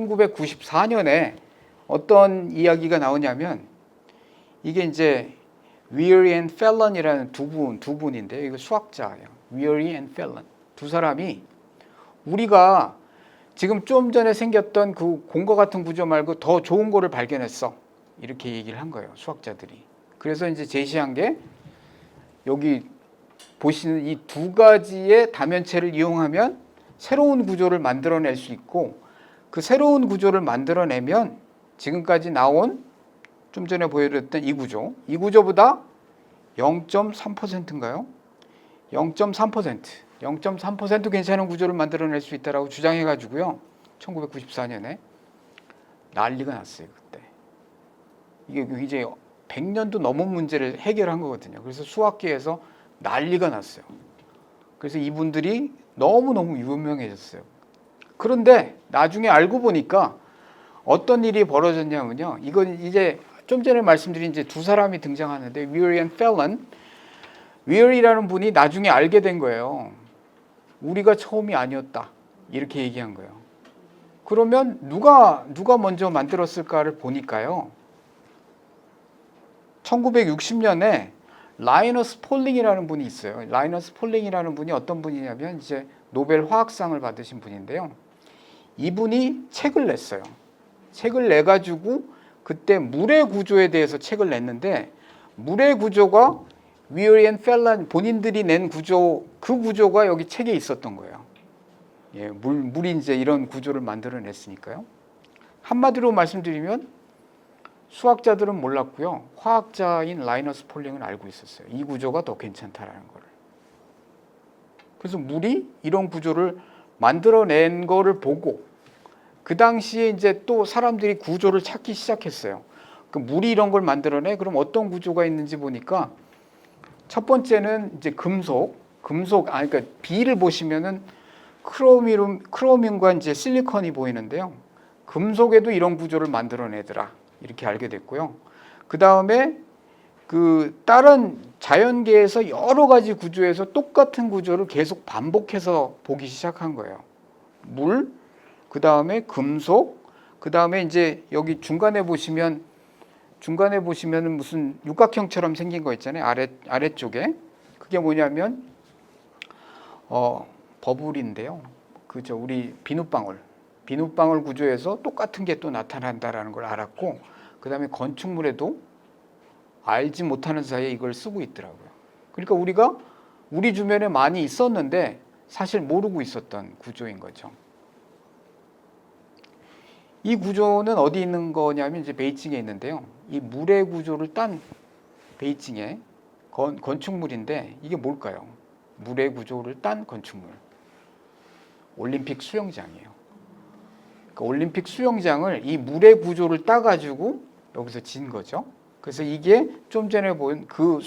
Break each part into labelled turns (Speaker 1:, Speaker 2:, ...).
Speaker 1: 1994년에 어떤 이야기가 나오냐면 이게 이제 Weary and Fallon이라는 두 분인데요. 이거 수학자예요. Weary and Fallon. 두 사람이 우리가 지금 좀 전에 생겼던 그 공과 같은 구조 말고 더 좋은 거를 발견했어. 이렇게 얘기를 한 거예요. 수학자들이. 그래서 이제 제시한 게 여기 보시는 이 두 가지의 다면체를 이용하면 새로운 구조를 만들어낼 수 있고 그 새로운 구조를 만들어내면 지금까지 나온 좀 전에 보여드렸던 이 구조보다 0.3%인가요? 0.3% 괜찮은 구조를 만들어낼 수 있다라고 주장해가지고요. 1994년에 난리가 났어요. 그때 이게 이제 100년도 넘은 문제를 해결한 거거든요. 그래서 수학계에서 난리가 났어요. 그래서 이분들이 너무너무 유명해졌어요. 그런데 나중에 알고 보니까 어떤 일이 벌어졌냐면요. 이건 이제 좀 전에 말씀드린 이제 두 사람이 등장하는데 Weary and Fallon. Weary라는 분이 나중에 알게 된 거예요. 우리가 처음이 아니었다. 이렇게 얘기한 거예요. 그러면 누가 먼저 만들었을까를 보니까요. 1960년에 라이너스 폴링이라는 분이 있어요. 라이너스 폴링이라는 분이 어떤 분이냐면 이제 노벨 화학상을 받으신 분인데요. 이분이 책을 냈어요. 책을 내가지고 그때 물의 구조에 대해서 책을 냈는데 물의 구조가 Weary and Fallon 본인들이 낸 구조 그 구조가 여기 책에 있었던 거예요. 예, 물이 이제 이런 구조를 만들어냈으니까요. 한마디로 말씀드리면 수학자들은 몰랐고요. 화학자인 라이너스 폴링은 알고 있었어요. 이 구조가 더 괜찮다라는 거를. 그래서 물이 이런 구조를 만들어낸 거를 보고 그 당시에 이제 또 사람들이 구조를 찾기 시작했어요. 그 물이 이런 걸 만들어내? 그럼 어떤 구조가 있는지 보니까 첫 번째는 이제 그러니까 B를 보시면은 크로뮴과 이제 실리콘이 보이는데요. 금속에도 이런 구조를 만들어내더라. 이렇게 알게 됐고요. 그 다음에 그 다른 자연계에서 여러 가지 구조에서 똑같은 구조를 계속 반복해서 보기 시작한 거예요. 물, 그 다음에 금속, 그 다음에 이제 여기 중간에 보시면은 무슨 육각형처럼 생긴 거 있잖아요. 아래쪽에. 그게 뭐냐면, 버블인데요. 그죠. 우리 비눗방울 구조에서 똑같은 게 또 나타난다라는 걸 알았고, 그 다음에 건축물에도 알지 못하는 사이에 이걸 쓰고 있더라고요. 그러니까 우리가 우리 주변에 많이 있었는데 사실 모르고 있었던 구조인 거죠. 이 구조는 어디 있는 거냐면 이제 베이징에 있는데요. 이 물의 구조를 딴 베이징의 건축물인데 이게 뭘까요? 물의 구조를 딴 건축물. 올림픽 수영장이에요. 그러니까 올림픽 수영장을 이 물의 구조를 따가지고 여기서 진 거죠. 그래서 이게 좀 전에 본 그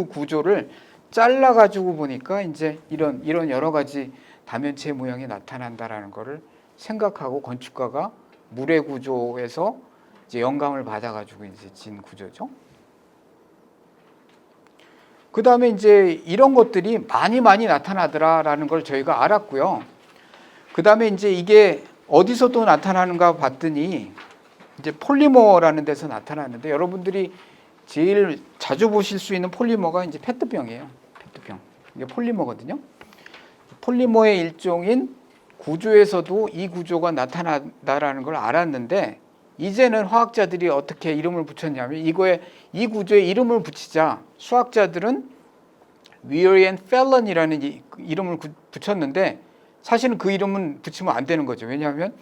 Speaker 1: 구조를 잘라가지고 보니까 이제 이런 여러 가지 다면체 모양이 나타난다라는 거를 생각하고 건축가가 물의 구조에서 이제 영감을 받아가지고 이제 진 구조죠. 그 다음에 이제 이런 것들이 많이 나타나더라라는 걸 저희가 알았고요. 그 다음에 이제 이게 어디서 또 나타나는가 봤더니 이제 폴리머라는 데서 나타나는데 여러분들이 제일 자주 보실 수 있는 폴리머가 이제 페트병이에요. 페트병. 이게 폴리머거든요. 폴리머의 일종인 구조에서도 이 구조가 나타난다라는 걸 알았는데 이제는 화학자들이 어떻게 이름을 붙였냐면 이 구조에 이름을 붙이자 수학자들은 Weary and Fallon이라는 이름을 붙였는데 사실은 그 이름은 붙이면 안 되는 거죠. 왜냐하면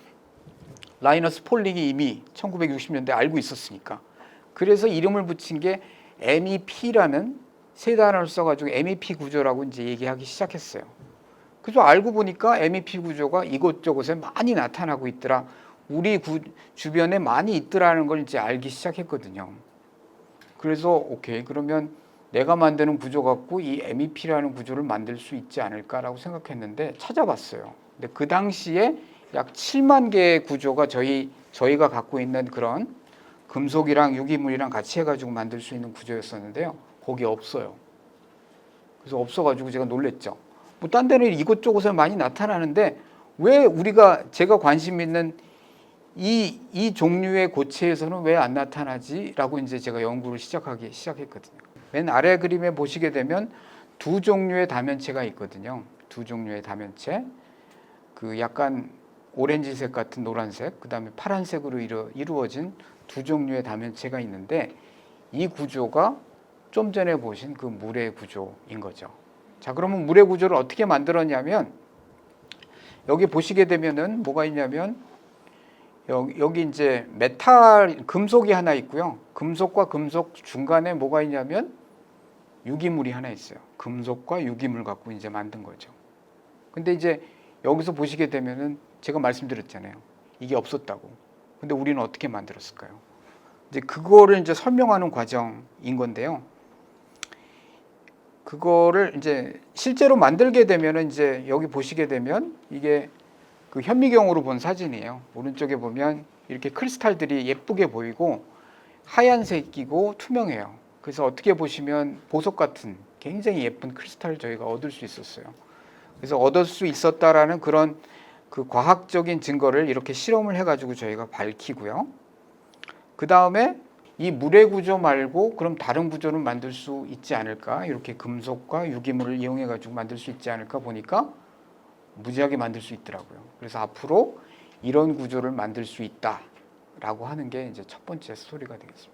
Speaker 1: 라이너스 폴링이 이미 1960년대 알고 있었으니까. 그래서 이름을 붙인 게 MEP라는 세 단어를 써가지고 MEP 구조라고 이제 얘기하기 시작했어요. 그래서 알고 보니까 MEP 구조가 이곳저곳에 많이 나타나고 있더라. 우리 주변에 많이 있더라는 걸 이제 알기 시작했거든요. 그래서 오케이, 그러면 내가 만드는 구조 갖고 이 MEP라는 구조를 만들 수 있지 않을까라고 생각했는데 찾아봤어요. 근데 그 당시에 약 7만 개의 구조가 저희가 갖고 있는 그런 금속이랑 유기물이랑 같이 해가지고 만들 수 있는 구조였었는데요. 거기 없어요. 그래서 없어가지고 제가 놀랬죠. 뭐 딴 데는 이곳저곳에 많이 나타나는데 왜 제가 관심 있는 이 종류의 고체에서는 왜 안 나타나지? 라고 이제 제가 연구를 시작했거든요. 맨 아래 그림에 보시게 되면 두 종류의 다면체가 있거든요. 두 종류의 다면체. 그 약간 오렌지색 같은 노란색, 그 다음에 파란색으로 이루어진 두 종류의 다면체가 있는데 이 구조가 좀 전에 보신 그 물의 구조인 거죠. 자, 그러면 물의 구조를 어떻게 만들었냐면 여기 보시게 되면은 뭐가 있냐면 여기 이제 금속이 하나 있고요. 금속과 금속 중간에 뭐가 있냐면 유기물이 하나 있어요. 금속과 유기물 갖고 이제 만든 거죠. 근데 이제 여기서 보시게 되면은 제가 말씀드렸잖아요. 이게 없었다고. 근데 우리는 어떻게 만들었을까요? 이제 그거를 이제 설명하는 과정인 건데요. 그거를 이제 실제로 만들게 되면은 이제 여기 보시게 되면 이게 그 현미경으로 본 사진이에요. 오른쪽에 보면 이렇게 크리스탈들이 예쁘게 보이고 하얀색이고 투명해요. 그래서 어떻게 보시면 보석 같은 굉장히 예쁜 크리스탈을 저희가 얻을 수 있었어요. 그래서 얻을 수 있었다라는 그런 그 과학적인 증거를 이렇게 실험을 해가지고 저희가 밝히고요. 그 다음에 이 물의 구조 말고 그럼 다른 구조를 만들 수 있지 않을까? 이렇게 금속과 유기물을 이용해가지고 만들 수 있지 않을까 보니까 무지하게 만들 수 있더라고요. 그래서 앞으로 이런 구조를 만들 수 있다라고 하는 게 이제 첫 번째 스토리가 되겠습니다.